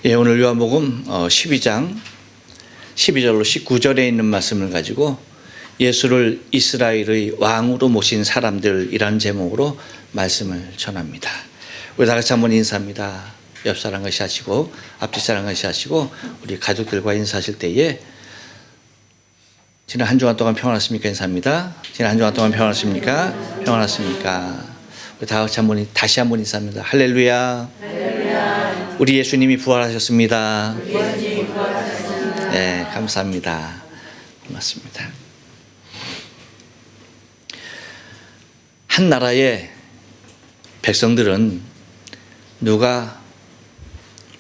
예, 오늘 요한복음 12장 12절로 19절에 있는 말씀을 가지고 예수를 이스라엘의 왕으로 모신 사람들이라는 제목으로 말씀을 전합니다. 우리 다 같이 한번 인사합니다. 옆 사람 같이 하시고 앞뒤 사람 같이 하시고 우리 가족들과 인사하실 때에 지난 한 주간 동안 평안하십니까? 인사합니다. 지난 한 주간 동안 평안하십니까? 평안하십니까? 우리 다 같이 다시 한번 인사합니다. 할렐루야. 할렐루야. 우리 예수님이 부활하셨습니다. 네, 감사합니다. 고맙습니다. 한 나라의 백성들은 누가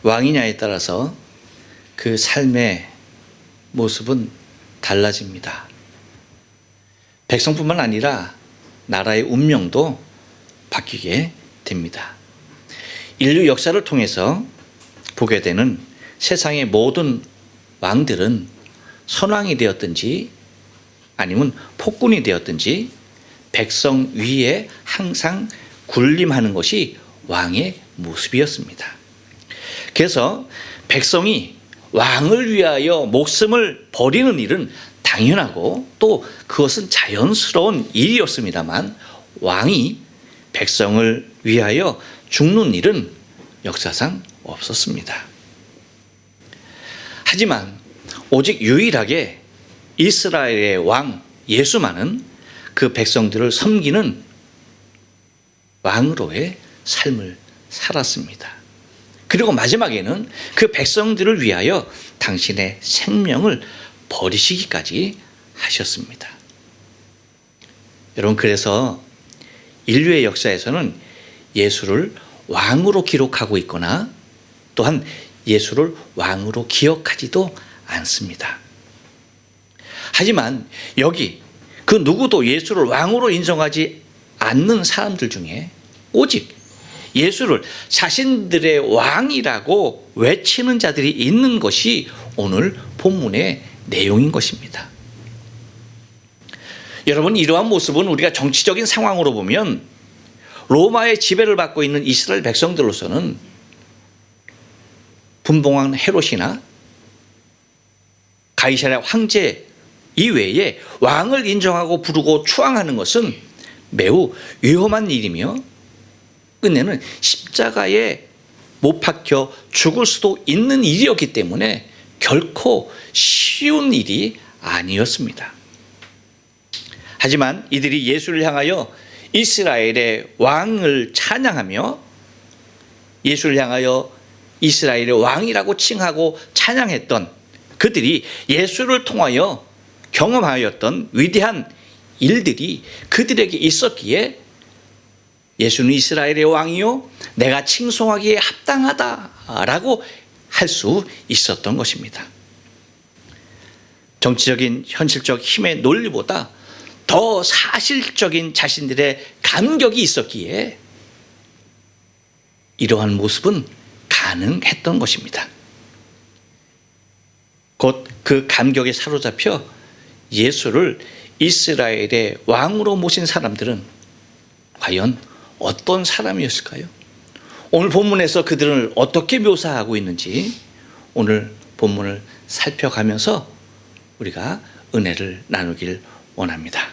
왕이냐에 따라서 그 삶의 모습은 달라집니다. 백성뿐만 아니라 나라의 운명도 바뀌게 됩니다. 인류 역사를 통해서 보게 되는 세상의 모든 왕들은 선왕이 되었든지 아니면 폭군이 되었든지 백성 위에 항상 군림하는 것이 왕의 모습이었습니다. 그래서 백성이 왕을 위하여 목숨을 버리는 일은 당연하고 또 그것은 자연스러운 일이었습니다만 왕이 백성을 위하여 죽는 일은 역사상 없었습니다. 하지만 오직 유일하게 이스라엘의 왕 예수만은 그 백성들을 섬기는 왕으로의 삶을 살았습니다. 그리고 마지막에는 그 백성들을 위하여 당신의 생명을 버리시기까지 하셨습니다. 여러분, 그래서 인류의 역사에서는 예수를 왕으로 기록하고 있거나 또한 예수를 왕으로 기억하지도 않습니다. 하지만 여기 그 누구도 예수를 왕으로 인정하지 않는 사람들 중에 오직 예수를 자신들의 왕이라고 외치는 자들이 있는 것이 오늘 본문의 내용인 것입니다. 여러분, 이러한 모습은 우리가 정치적인 상황으로 보면 로마의 지배를 받고 있는 이스라엘 백성들로서는 분봉왕 헤롯이나 가이사랴 황제 이외에 왕을 인정하고 부르고 추앙하는 것은 매우 위험한 일이며 끝내는 십자가에 못 박혀 죽을 수도 있는 일이었기 때문에 결코 쉬운 일이 아니었습니다. 하지만 이들이 예수를 향하여 이스라엘의 왕을 찬양하며 예수를 향하여 이스라엘의 왕이라고 칭하고 찬양했던 그들이 예수를 통하여 경험하였던 위대한 일들이 그들에게 있었기에 예수는 이스라엘의 왕이요 내가 칭송하기에 합당하다라고 할 수 있었던 것입니다. 정치적인 현실적 힘의 논리보다 더 사실적인 자신들의 감격이 있었기에 이러한 모습은 가능했던 것입니다. 곧 그 감격에 사로잡혀 예수를 이스라엘의 왕으로 모신 사람들은 과연 어떤 사람이었을까요? 오늘 본문에서 그들을 어떻게 묘사하고 있는지 오늘 본문을 살펴가면서 우리가 은혜를 나누길 원합니다.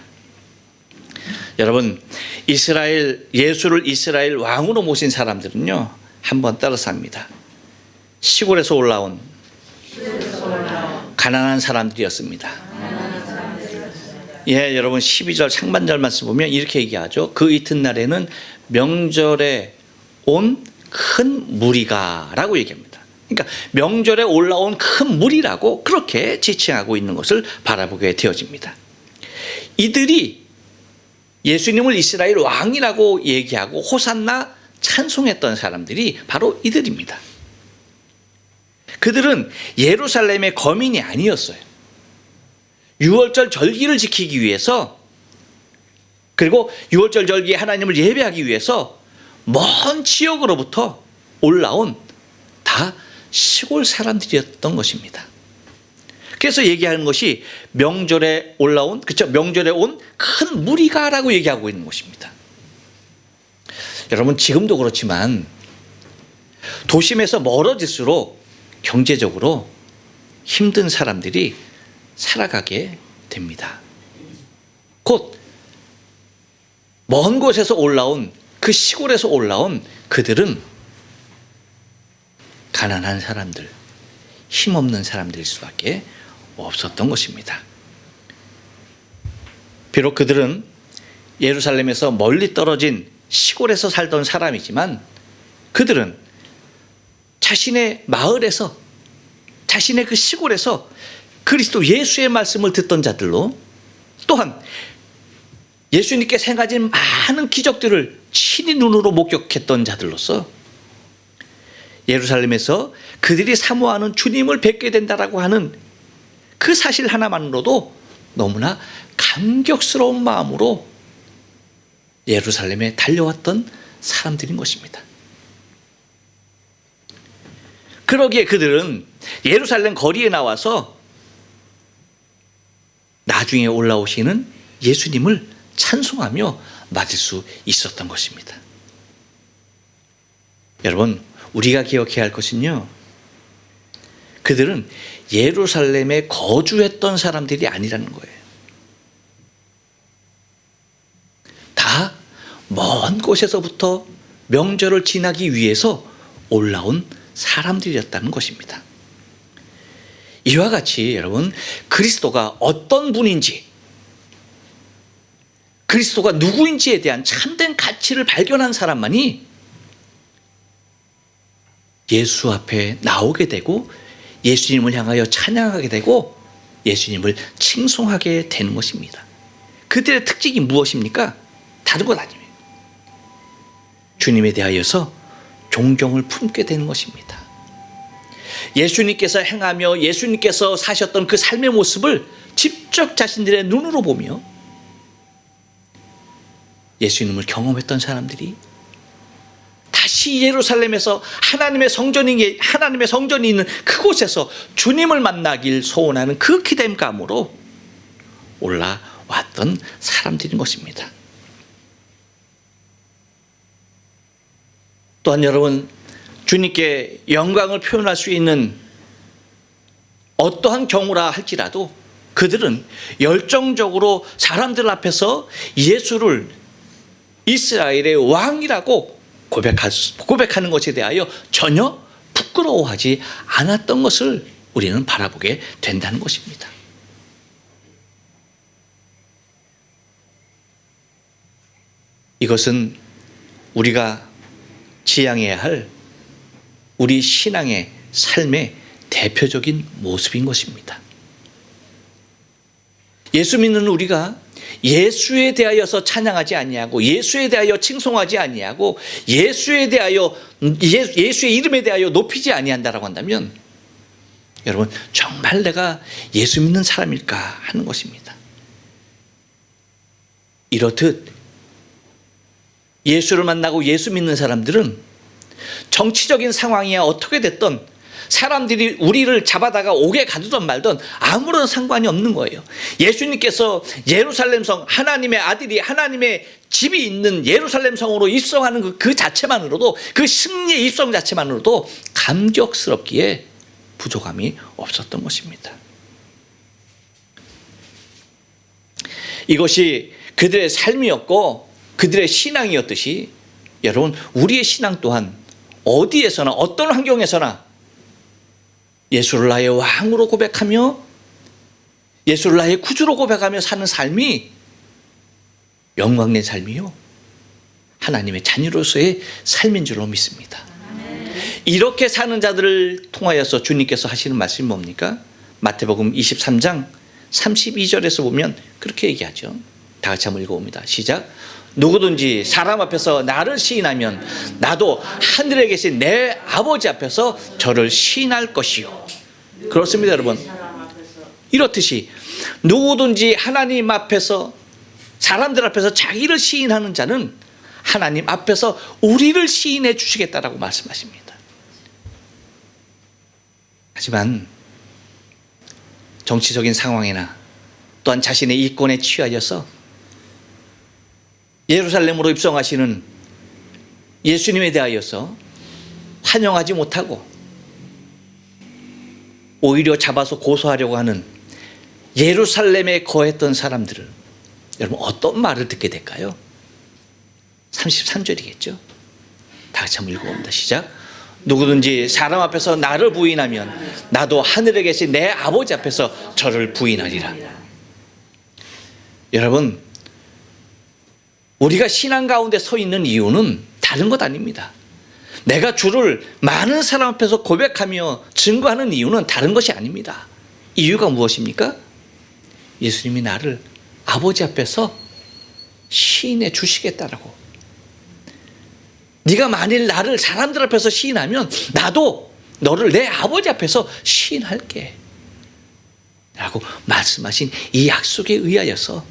여러분, 예수를 이스라엘 왕으로 모신 사람들은요, 한번 따라서 합니다. 시골에서 올라온 가난한 사람들이었습니다. 예, 여러분 12절 상반절 말씀 보면 이렇게 얘기하죠. 그 이튿날에는 명절에 온 큰 무리가 라고 얘기합니다. 그러니까 명절에 올라온 큰 무리라고 그렇게 지칭하고 있는 것을 바라보게 되어집니다. 이들이 예수님을 이스라엘 왕이라고 얘기하고 호산나 찬송했던 사람들이 바로 이들입니다. 그들은 예루살렘의 거민이 아니었어요. 유월절 절기를 지키기 위해서 그리고 유월절 절기에 하나님을 예배하기 위해서 먼 지역으로부터 올라온 다 시골 사람들이었던 것입니다. 그래서 얘기하는 것이 명절에 올라온, 그렇죠? 명절에 온 큰 무리가라고 얘기하고 있는 것입니다. 여러분, 지금도 그렇지만 도심에서 멀어질수록 경제적으로 힘든 사람들이 살아가게 됩니다. 곧 먼 곳에서 올라온, 그 시골에서 올라온 그들은 가난한 사람들, 힘없는 사람들일 수밖에 없었던 것입니다. 비록 그들은 예루살렘에서 멀리 떨어진 시골에서 살던 사람이지만 그들은 자신의 마을에서, 자신의 그 시골에서 그리스도 예수의 말씀을 듣던 자들로, 또한 예수님께서 행하신 많은 기적들을 친히 눈으로 목격했던 자들로서 예루살렘에서 그들이 사모하는 주님을 뵙게 된다라고 하는 그 사실 하나만으로도 너무나 감격스러운 마음으로 예루살렘에 달려왔던 사람들인 것입니다. 그러기에 그들은 예루살렘 거리에 나와서 나중에 올라오시는 예수님을 찬송하며 맞을 수 있었던 것입니다. 여러분, 우리가 기억해야 할 것은요, 그들은 예루살렘에 거주했던 사람들이 아니라는 거예요. 다 먼 곳에서부터 명절을 지나기 위해서 올라온 사람들이었다는 것입니다. 이와 같이 여러분, 그리스도가 어떤 분인지, 그리스도가 누구인지에 대한 참된 가치를 발견한 사람만이 예수 앞에 나오게 되고 예수님을 향하여 찬양하게 되고 예수님을 칭송하게 되는 것입니다. 그들의 특징이 무엇입니까? 다른 것 아니에요. 주님에 대하여서 존경을 품게 되는 것입니다. 예수님께서 행하며 예수님께서 사셨던 그 삶의 모습을 직접 자신들의 눈으로 보며 예수님을 경험했던 사람들이 다시 예루살렘에서 하나님의 성전이 있는 그곳에서 주님을 만나길 소원하는 그 기대감으로 올라왔던 사람들인 것입니다. 또한 여러분, 주님께 영광을 표현할 수 있는 어떠한 경우라 할지라도 그들은 열정적으로 사람들 앞에서 예수를 이스라엘의 왕이라고 고백하는 것에 대하여 전혀 부끄러워하지 않았던 것을 우리는 바라보게 된다는 것입니다. 이것은 우리가 지향해야 할 우리 신앙의 삶의 대표적인 모습인 것입니다. 예수 믿는 우리가 예수에 대하여서 찬양하지 아니하고 예수에 대하여 칭송하지 아니하고 예수에 대하여 예수의 이름에 대하여 높이지 아니한다라고 한다면 여러분, 정말 내가 예수 믿는 사람일까 하는 것입니다. 이렇듯 예수를 만나고 예수 믿는 사람들은 정치적인 상황이야 어떻게 됐던 사람들이 우리를 잡아다가 옥에 가두던 말던 아무런 상관이 없는 거예요. 예수님께서 예루살렘 성, 하나님의 아들이 하나님의 집이 있는 예루살렘 성으로 입성하는 그 자체만으로도, 그 승리의 입성 자체만으로도 감격스럽기에 부족함이 없었던 것입니다. 이것이 그들의 삶이었고 그들의 신앙이었듯이 여러분, 우리의 신앙 또한 어디에서나 어떤 환경에서나 예수를 나의 왕으로 고백하며 예수를 나의 구주로 고백하며 사는 삶이 영광된 삶이요, 하나님의 자녀로서의 삶인 줄로 믿습니다. 이렇게 사는 자들을 통하여서 주님께서 하시는 말씀이 뭡니까? 마태복음 23장 32절에서 보면 그렇게 얘기하죠. 다 같이 한번 읽어봅니다. 시작. 누구든지 사람 앞에서 나를 시인하면 나도 하늘에 계신 내 아버지 앞에서 저를 시인할 것이요. 그렇습니다, 여러분. 이렇듯이 누구든지 하나님 앞에서, 사람들 앞에서 자기를 시인하는 자는 하나님 앞에서 우리를 시인해 주시겠다라고 말씀하십니다. 하지만 정치적인 상황이나 또한 자신의 이권에 취하여서 예루살렘으로 입성하시는 예수님에 대하여서 환영하지 못하고 오히려 잡아서 고소하려고 하는 예루살렘에 거했던 사람들을 여러분 어떤 말을 듣게 될까요? 33절이겠죠. 다 같이 한번 읽어봅니다. 시작. 누구든지 사람 앞에서 나를 부인하면 나도 하늘에 계신 내 아버지 앞에서 저를 부인하리라. 여러분, 우리가 신앙 가운데 서 있는 이유는 다른 것 아닙니다. 내가 주를 많은 사람 앞에서 고백하며 증거하는 이유는 다른 것이 아닙니다. 이유가 무엇입니까? 예수님이 나를 아버지 앞에서 시인해 주시겠다라고. 네가 만일 나를 사람들 앞에서 시인하면 나도 너를 내 아버지 앞에서 시인할게 라고 말씀하신 이 약속에 의하여서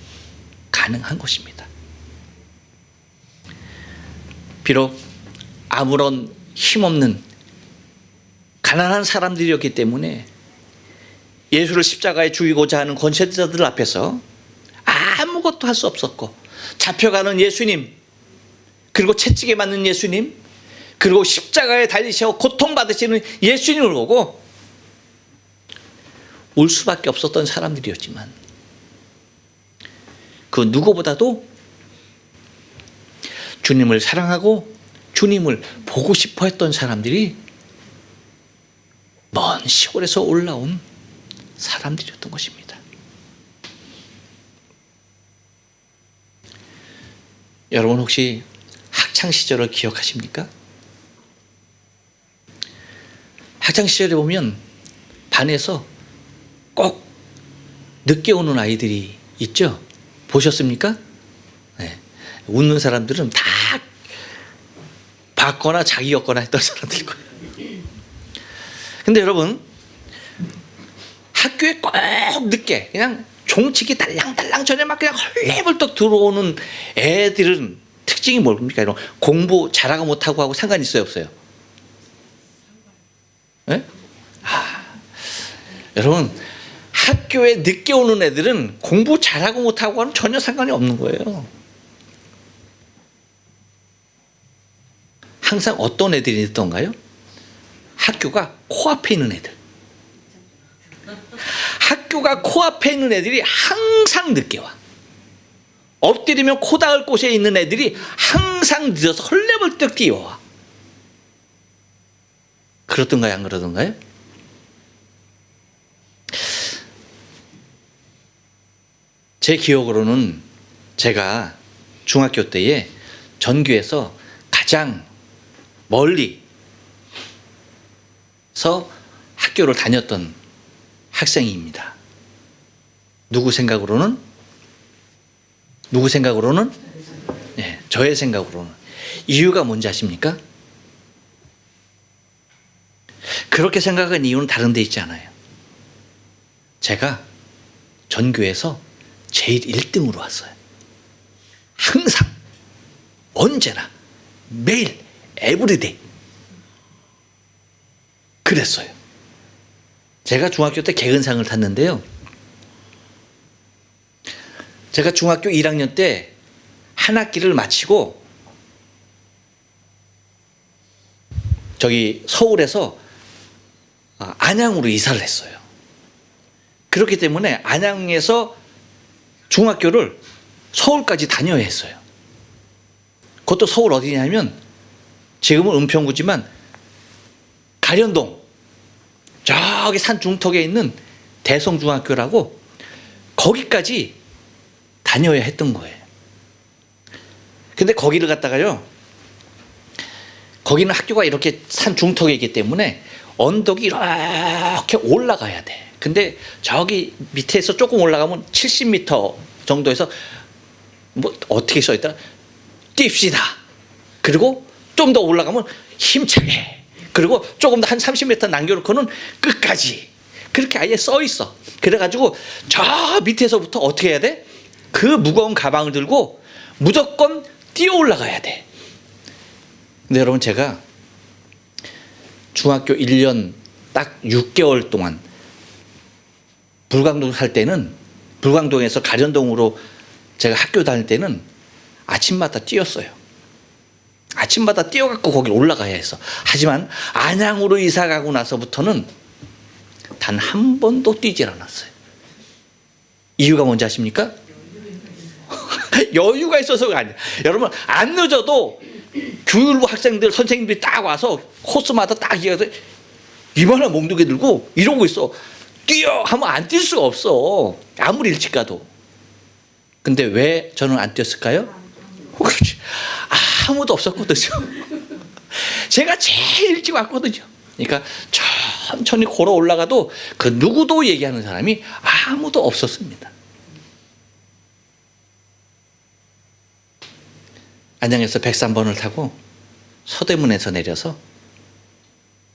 가능한 것입니다. 비록 아무런 힘없는 가난한 사람들이었기 때문에 예수를 십자가에 죽이고자 하는 권세자들 앞에서 아무것도 할 수 없었고, 잡혀가는 예수님, 그리고 채찍에 맞는 예수님, 그리고 십자가에 달리시고 고통받으시는 예수님을 보고 울 수밖에 없었던 사람들이었지만, 그 누구보다도 주님을 사랑하고 주님을 보고 싶어 했던 사람들이 먼 시골에서 올라온 사람들이었던 것입니다. 여러분 혹시 학창시절을 기억하십니까? 학창시절에 보면 반에서 꼭 늦게 오는 아이들이 있죠? 보셨습니까? 네. 웃는 사람들은 다 봤거나 자기였거나 했던 사람들일 거예요. 근데 여러분, 학교에 꼭 늦게 그냥 종치기 달랑달랑 전에 막 그냥 헐레벌떡 들어오는 애들은 특징이 뭡니까? 이런 공부 잘하고 못하고 하고 상관이 있어요, 없어요? 네? 여러분, 학교에 늦게 오는 애들은 공부 잘하고 못하고는 전혀 상관이 없는 거예요. 항상 어떤 애들이 있던가요? 학교가 코앞에 있는 애들. 학교가 코앞에 있는 애들이 항상 늦게 와. 엎드리면 코 닿을 곳에 있는 애들이 항상 늦어서 헐레벌떡 뛰어와. 그렇던가요? 안 그러던가요? 제 기억으로는 제가 중학교 때에 전교에서 가장 멀리서 학교를 다녔던 학생입니다. 누구 생각으로는? 네, 저의 생각으로는. 이유가 뭔지 아십니까? 그렇게 생각한 이유는 다른 데 있지 않아요. 제가 전교에서 제일 1등으로 왔어요. 항상, 언제나, 매일, 에브리데이. 그랬어요. 제가 중학교 때 개근상을 탔는데요. 제가 중학교 1학년 때 한 학기를 마치고 저기 서울에서 안양으로 이사를 했어요. 그렇기 때문에 안양에서 중학교를 서울까지 다녀야 했어요. 그것도 서울 어디냐면 지금은 은평구지만 가련동 저기 산 중턱에 있는 대성중학교라고 거기까지 다녀야 했던 거예요. 근데 거기를 갔다가요, 거기는 학교가 이렇게 산 중턱에 있기 때문에 언덕이 이렇게 올라가야 돼. 근데 저기 밑에서 조금 올라가면 70m 정도에서 뭐 어떻게 써있더라? 뜁시다. 그리고 좀 더 올라가면 힘차게. 그리고 조금 더 한 30m 남겨놓고는 끝까지. 그렇게 아예 써 있어. 그래가지고 저 밑에서부터 어떻게 해야 돼? 그 무거운 가방을 들고 무조건 뛰어 올라가야 돼. 근데 여러분, 제가 중학교 1년 딱 6개월 동안 불광동 살 때는, 불광동에서 가련동으로 제가 학교 다닐 때는 아침마다 뛰었어요. 아침마다 뛰어갖고 거기 올라가야 했어. 하지만 안양으로 이사 가고 나서부터는 단 한 번도 뛰질 않았어요. 이유가 뭔지 아십니까? 여유가 있어서가 아니에요. 여러분, 안 늦어도 교육부 학생들, 선생님들이 딱 와서 코스마다 딱 이어서 이만한 몽둥이 들고 이러고 있어. 뛰어! 하면 안 뛸 수가 없어. 아무리 일찍 가도. 근데 왜 저는 안 뛰었을까요? 아무도 없었거든요. 제가 제일 일찍 왔거든요. 그러니까 천천히 걸어 올라가도 그 누구도 얘기하는 사람이 아무도 없었습니다. 안양에서 103번을 타고 서대문에서 내려서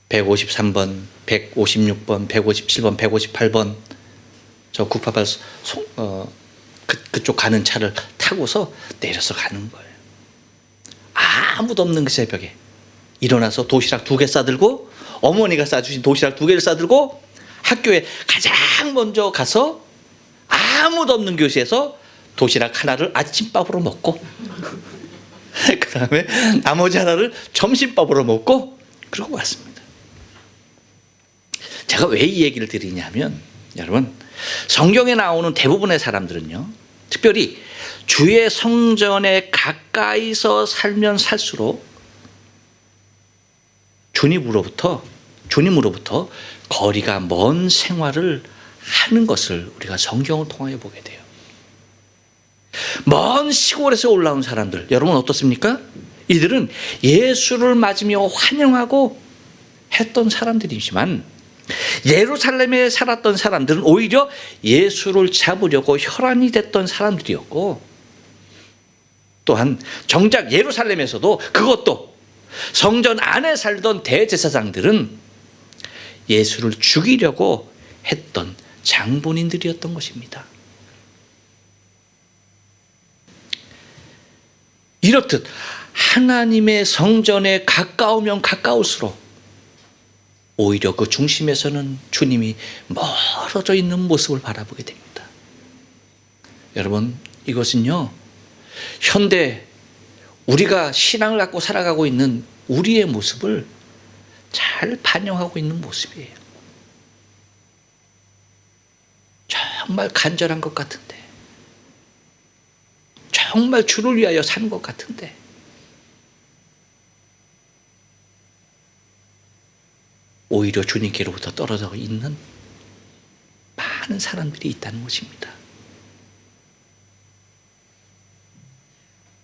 153번, 156번, 157번, 158번 저 국파발 그쪽 가는 차를 타고서 내려서 가는 거예요. 아무도 없는 그 새벽에 일어나서 도시락 2개 싸들고, 어머니가 싸주신 도시락 2개를 싸들고 학교에 가장 먼저 가서 아무도 없는 교실에서 도시락 하나를 아침밥으로 먹고 그 다음에 나머지 하나를 점심밥으로 먹고 그러고 왔습니다. 제가 왜 이 얘기를 드리냐면, 여러분, 성경에 나오는 대부분의 사람들은요, 특별히 주의 성전에 가까이서 살면 살수록 주님으로부터 거리가 먼 생활을 하는 것을 우리가 성경을 통하여 보게 돼요. 먼 시골에서 올라온 사람들, 여러분 어떻습니까? 이들은 예수를 맞으며 환영하고 했던 사람들이지만, 예루살렘에 살았던 사람들은 오히려 예수를 잡으려고 혈안이 됐던 사람들이었고, 또한 정작 예루살렘에서도, 그것도 성전 안에 살던 대제사장들은 예수를 죽이려고 했던 장본인들이었던 것입니다. 이렇듯 하나님의 성전에 가까우면 가까울수록 오히려 그 중심에서는 주님이 멀어져 있는 모습을 바라보게 됩니다. 여러분, 이것은요, 현대 우리가 신앙을 갖고 살아가고 있는 우리의 모습을 잘 반영하고 있는 모습이에요. 정말 간절한 것 같은데, 정말 주를 위하여 사는 것 같은데, 오히려 주님께로부터 떨어져 있는 많은 사람들이 있다는 것입니다.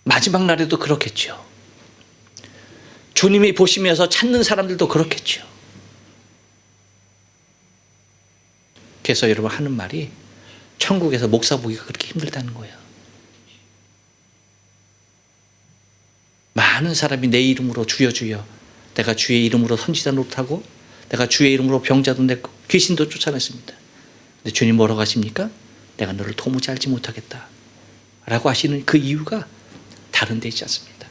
마지막 날에도 그렇겠죠. 주님이 보시면서 찾는 사람들도 그렇겠죠. 그래서 여러분 하는 말이, 천국에서 목사 보기가 그렇게 힘들다는 거예요. 많은 사람이 내 이름으로 주여 주여, 내가 주의 이름으로 선지자 노릇하고 내가 주의 이름으로 병자도 냈고 귀신도 쫓아냈습니다. 근데 주님 뭐라고 하십니까? 내가 너를 도무지 알지 못하겠다 라고 하시는 그 이유가 다른 데 있지 않습니다.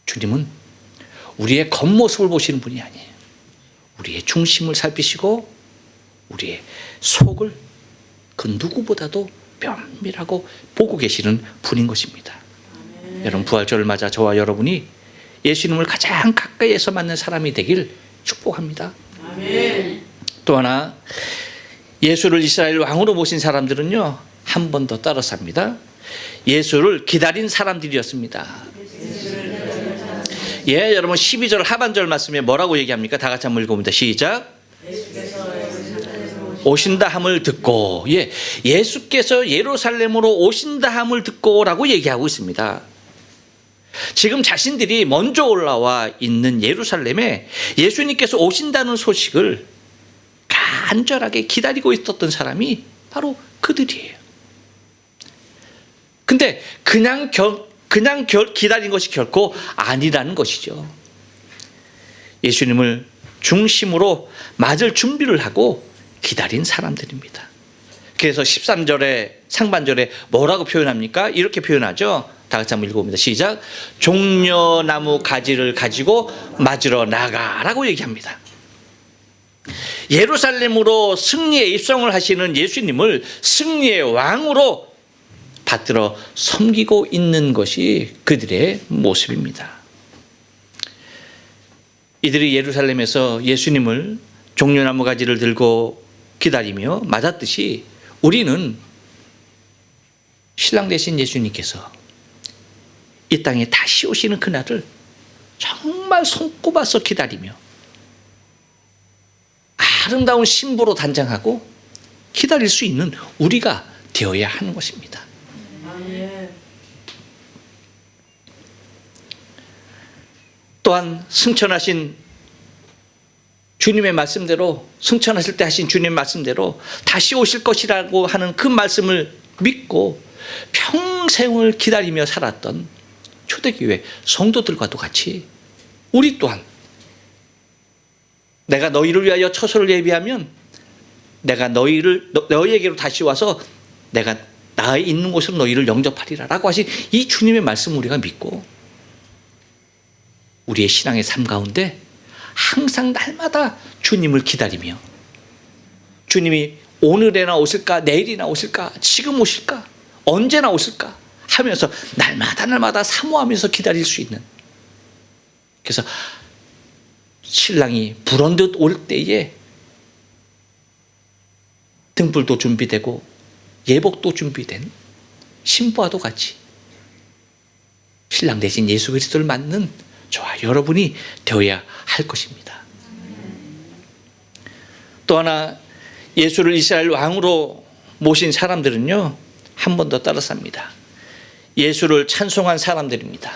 주님은 우리의 겉모습을 보시는 분이 아니에요. 우리의 중심을 살피시고 우리의 속을 그 누구보다도 면밀하고 보고 계시는 분인 것입니다. 여러분, 부활절을 맞아 저와 여러분이 예수님을 가장 가까이에서 만난 사람이 되길 축복합니다. 아멘. 또 하나, 예수를 이스라엘 왕으로 모신 사람들은요, 한 번 더 따라 삽니다. 예수를 기다린 사람들이었습니다. 예, 여러분 12절 하반절 말씀에 뭐라고 얘기합니까? 다 같이 한번 읽어봅니다. 시작. 오신다 함을 듣고, 예, 예수께서 예루살렘으로 오신다 함을 듣고라고 얘기하고 있습니다. 지금 자신들이 먼저 올라와 있는 예루살렘에 예수님께서 오신다는 소식을 간절하게 기다리고 있었던 사람이 바로 그들이에요. 근데 그냥 기다린 것이 결코 아니라는 것이죠. 예수님을 중심으로 맞을 준비를 하고 기다린 사람들입니다. 그래서 13절에 상반절에 뭐라고 표현합니까? 이렇게 표현하죠. 다 같이 한번 읽어봅니다. 시작. 종려나무 가지를 가지고 맞으러 나가라고 얘기합니다. 예루살렘으로 승리의 입성을 하시는 예수님을 승리의 왕으로 받들어 섬기고 있는 것이 그들의 모습입니다. 이들이 예루살렘에서 예수님을 종려나무 가지를 들고 기다리며 맞았듯이 우리는 신랑 되신 예수님께서 이 땅에 다시 오시는 그날을 정말 손꼽아서 기다리며 아름다운 신부로 단장하고 기다릴 수 있는 우리가 되어야 하는 것입니다. 또한 승천하신 주님의 말씀대로, 승천하실 때 하신 주님의 말씀대로 다시 오실 것이라고 하는 그 말씀을 믿고 평생을 기다리며 살았던 초대교회 성도들과도 같이 우리 또한 내가 너희를 위하여 처소를 예비하면 내가 너희에게로 다시 와서 내가 나의 있는 곳으로 너희를 영접하리라 라고 하신 이 주님의 말씀을 우리가 믿고 우리의 신앙의 삶 가운데 항상 날마다 주님을 기다리며 주님이 오늘에나 오실까, 내일이나 오실까, 지금 오실까, 언제나 오실까 하면서 날마다 사모하면서 기다릴 수 있는, 그래서 신랑이 불언듯 올 때에 등불도 준비되고 예복도 준비된 신부와도 같이 신랑 대신 예수 그리스도를 맞는 저와 여러분이 되어야 할 것입니다. 또 하나, 예수를 이스라엘 왕으로 모신 사람들은요 한 번 더 따라삽니다. 예수를 찬송한 사람들입니다.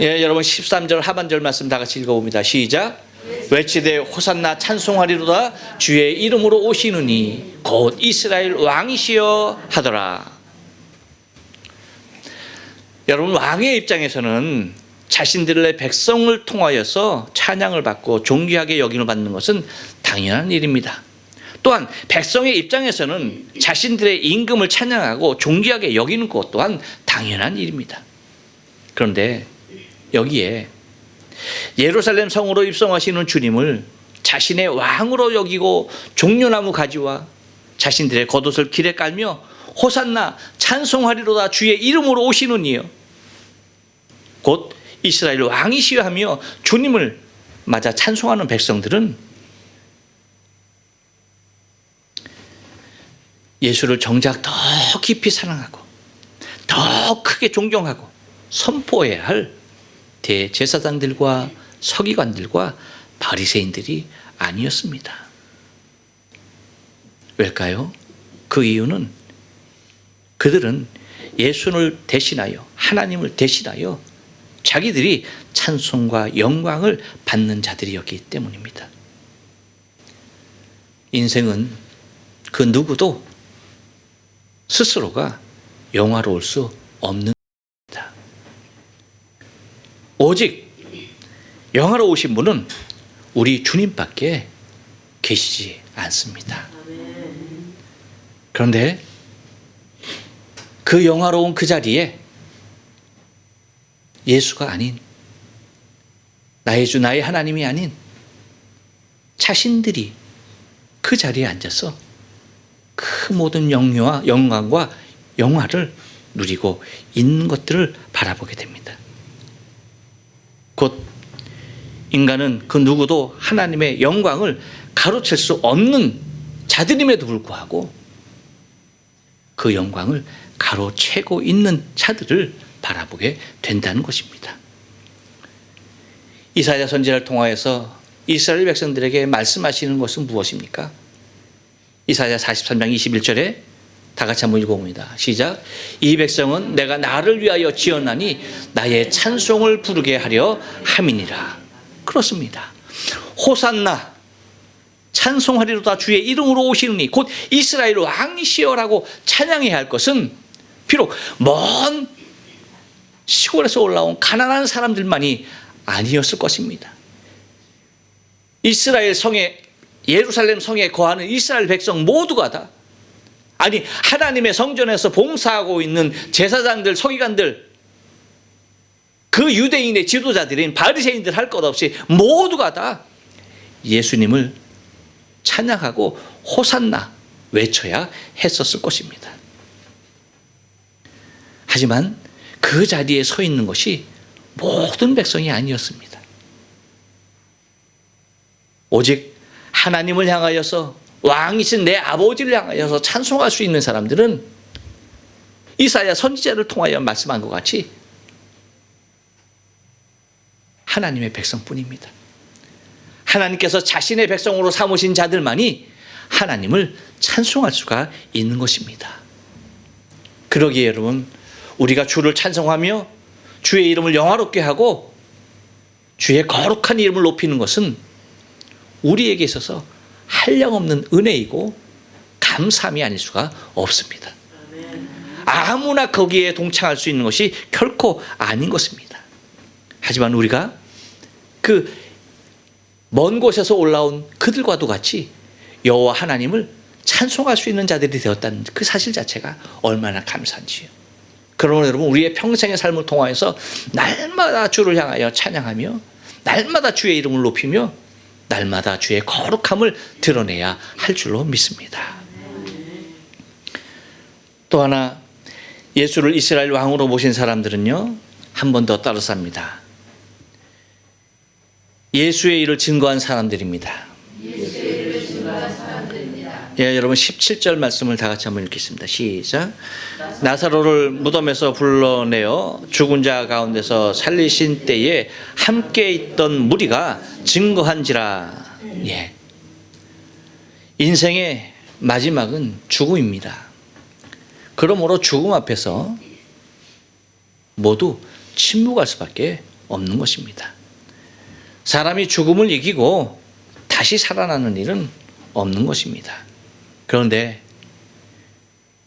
예, 여러분 13절 하반절 말씀 다 같이 읽어봅니다. 시작. 외치되 호산나 찬송하리로다 주의 이름으로 오시느니 곧 이스라엘 왕이시여 하더라. 여러분, 왕의 입장에서는 자신들의 백성을 통하여서 찬양을 받고 존귀하게 여김을 받는 것은 당연한 일입니다. 또한 백성의 입장에서는 자신들의 임금을 찬양하고 존귀하게 여기는 것 또한 당연한 일입니다. 그런데 여기에 예루살렘 성으로 입성하시는 주님을 자신의 왕으로 여기고 종려나무 가지와 자신들의 겉옷을 길에 깔며 호산나 찬송하리로다 주의 이름으로 오시는 이여 곧 이스라엘 왕이시여 하며 주님을 맞아 찬송하는 백성들은 예수를 정작 더 깊이 사랑하고 더 크게 존경하고 선포해야 할 대제사장들과 서기관들과 바리새인들이 아니었습니다. 왜일까요? 그 이유는 그들은 예수를 대신하여, 하나님을 대신하여 자기들이 찬송과 영광을 받는 자들이었기 때문입니다. 인생은 그 누구도 스스로가 영화로울 수 없는 것입니다. 오직 영화로우신 분은 우리 주님밖에 계시지 않습니다. 그런데 그 영화로운 그 자리에 예수가 아닌, 나의 주 나의 하나님이 아닌 자신들이 그 자리에 앉아서 그 모든 영광과 영화를 누리고 있는 것들을 바라보게 됩니다. 곧 인간은 그 누구도 하나님의 영광을 가로챌 수 없는 자들임에도 불구하고 그 영광을 가로채고 있는 자들을 바라보게 된다는 것입니다. 이사야 선지자를 통하여서 이스라엘 백성들에게 말씀하시는 것은 무엇입니까? 이사야 43장 21절에 다 같이 한번 읽어봅니다. 시작. 이 백성은 내가 나를 위하여 지었나니 나의 찬송을 부르게 하려 함이니라. 그렇습니다. 호산나 찬송하리로다 주의 이름으로 오시느니 곧 이스라엘 왕이시여라고 찬양해야 할 것은 비록 먼 시골에서 올라온 가난한 사람들만이 아니었을 것입니다. 이스라엘 성에, 예루살렘 성에 거하는 이스라엘 백성 모두가 다, 아니 하나님의 성전에서 봉사하고 있는 제사장들, 서기관들, 그 유대인의 지도자들인 바리새인들 할 것 없이 모두가 다 예수님을 찬양하고 호산나 외쳐야 했었을 것입니다. 하지만 그 자리에 서 있는 것이 모든 백성이 아니었습니다. 오직 하나님을 향하여서, 왕이신 내 아버지를 향하여서 찬송할 수 있는 사람들은 이사야 선지자를 통하여 말씀한 것 같이 하나님의 백성뿐입니다. 하나님께서 자신의 백성으로 삼으신 자들만이 하나님을 찬송할 수가 있는 것입니다. 그러기에 여러분, 우리가 주를 찬송하며 주의 이름을 영화롭게 하고 주의 거룩한 이름을 높이는 것은 우리에게 있어서 한량없는 은혜이고 감사함이 아닐 수가 없습니다. 아무나 거기에 동참할 수 있는 것이 결코 아닌 것입니다. 하지만 우리가 그 먼 곳에서 올라온 그들과도 같이 여호와 하나님을 찬송할 수 있는 자들이 되었다는 그 사실 자체가 얼마나 감사한지요. 그러므로 여러분, 우리의 평생의 삶을 통하여서 날마다 주를 향하여 찬양하며 날마다 주의 이름을 높이며 날마다 주의 거룩함을 드러내야 할 줄로 믿습니다. 또 하나, 예수를 이스라엘 왕으로 모신 사람들은요, 한 번 더 따라삽니다. 예수의 일을 증거한 사람들입니다. 예, 여러분 17절 말씀을 다 같이 한번 읽겠습니다. 시작. 나사로를 무덤에서 불러내어 죽은 자 가운데서 살리신 때에 함께 있던 무리가 증거한지라. 예. 인생의 마지막은 죽음입니다. 그러므로 죽음 앞에서 모두 침묵할 수밖에 없는 것입니다. 사람이 죽음을 이기고 다시 살아나는 일은 없는 것입니다. 그런데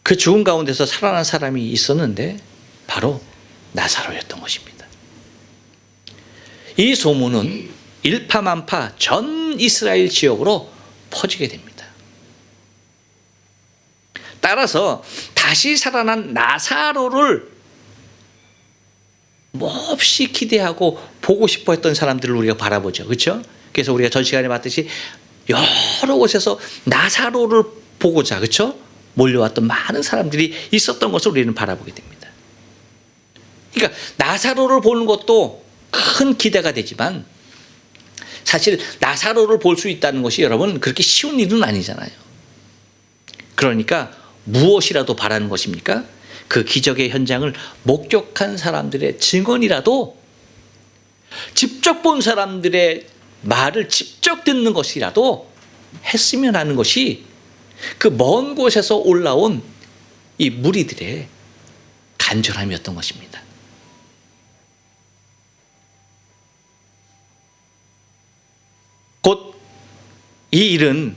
그 죽음 가운데서 살아난 사람이 있었는데 바로 나사로였던 것입니다. 이 소문은 일파만파 전 이스라엘 지역으로 퍼지게 됩니다. 따라서 다시 살아난 나사로를 몹시 기대하고 보고 싶어 했던 사람들을 우리가 바라보죠. 그렇죠? 그래서 우리가 전 시간에 봤듯이 여러 곳에서 나사로를 보고자, 그렇죠? 몰려왔던 많은 사람들이 있었던 것을 우리는 바라보게 됩니다. 그러니까 나사로를 보는 것도 큰 기대가 되지만 사실 나사로를 볼 수 있다는 것이 여러분 그렇게 쉬운 일은 아니잖아요. 그러니까 무엇이라도 바라는 것입니까? 그 기적의 현장을 목격한 사람들의 증언이라도, 직접 본 사람들의 말을 직접 듣는 것이라도 했으면 하는 것이 그 먼 곳에서 올라온 이 무리들의 간절함이었던 것입니다. 곧 이 일은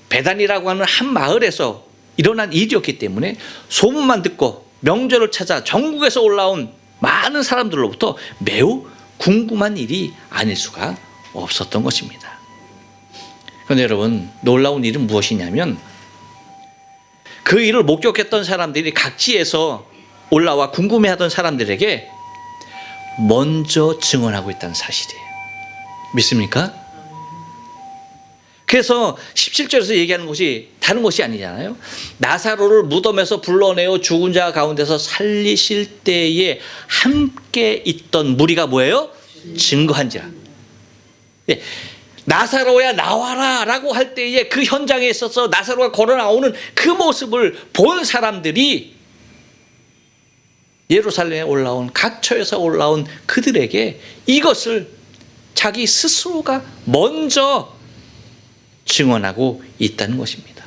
베단이라고 하는 한 마을에서 일어난 일이었기 때문에 소문만 듣고 명절을 찾아 전국에서 올라온 많은 사람들로부터 매우 궁금한 일이 아닐 수가 없었던 것입니다. 그런데 여러분, 놀라운 일은 무엇이냐면 그 일을 목격했던 사람들이 각지에서 올라와 궁금해하던 사람들에게 먼저 증언하고 있다는 사실이에요. 믿습니까? 그래서 17절에서 얘기하는 것이 다른 것이 아니잖아요. 나사로를 무덤에서 불러내어 죽은 자 가운데서 살리실 때에 함께 있던 무리가 뭐예요? 증거한지라. 예. 나사로야 나와라 라고 할 때에 그 현장에 있어서 나사로가 걸어 나오는 그 모습을 본 사람들이 예루살렘에 올라온, 각처에서 올라온 그들에게 이것을 자기 스스로가 먼저 증언하고 있다는 것입니다.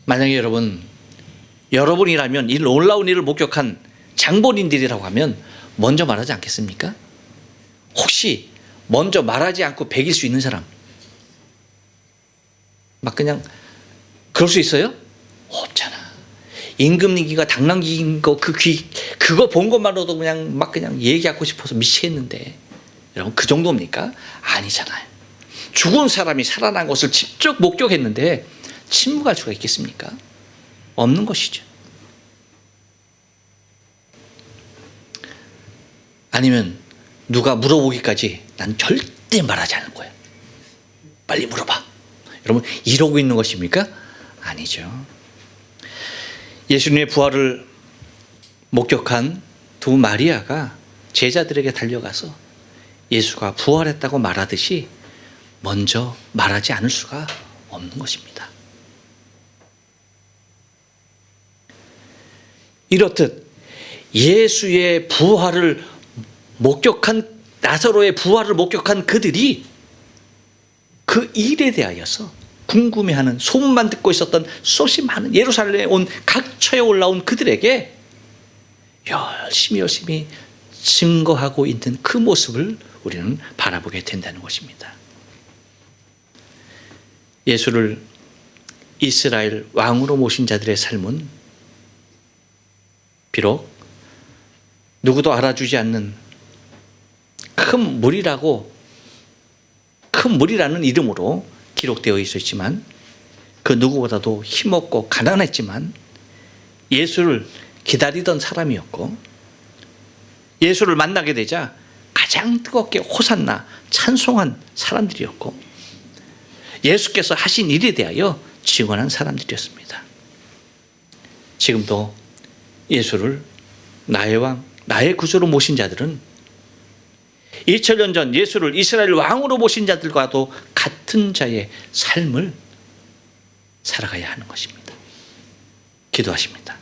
만약에 여러분이라면 이 놀라운 일을 목격한 장본인들이라고 하면 먼저 말하지 않겠습니까? 혹시 먼저 말하지 않고 배길 수 있는 사람, 막 그냥 그럴 수 있어요? 없잖아. 임금님기가 당나귀인 거 그거 본 것만으로도 그냥 얘기하고 싶어서 미치겠는데, 여러분 그 정도입니까? 아니잖아요. 죽은 사람이 살아난 것을 직접 목격했는데 침묵할 수가 있겠습니까? 없는 것이죠. 아니면 누가 물어보기까지 난 절대 말하지 않을 거야. 빨리 물어봐. 여러분 이러고 있는 것입니까? 아니죠. 예수님의 부활을 목격한 두 마리아가 제자들에게 달려가서 예수가 부활했다고 말하듯이 먼저 말하지 않을 수가 없는 것입니다. 이렇듯 예수의 부활을 목격한, 나사로의 부활을 목격한 그들이 그 일에 대하여서 궁금해하는, 소문만 듣고 있었던 수없이 많은 예루살렘에 온 각처에 올라온 그들에게 열심히 증거하고 있는 그 모습을 우리는 바라보게 된다는 것입니다. 예수를 이스라엘 왕으로 모신 자들의 삶은 비록 누구도 알아주지 않는 큰 무리라는 이름으로 기록되어 있었지만, 그 누구보다도 힘없고 가난했지만 예수를 기다리던 사람이었고, 예수를 만나게 되자 가장 뜨겁게 호산나 찬송한 사람들이었고, 예수께서 하신 일에 대하여 증언한 사람들이었습니다. 지금도 예수를 나의 왕, 나의 구주로 모신 자들은 2000년 전 예수를 이스라엘 왕으로 모신 자들과도 같은 자의 삶을 살아가야 하는 것입니다. 기도하십니다.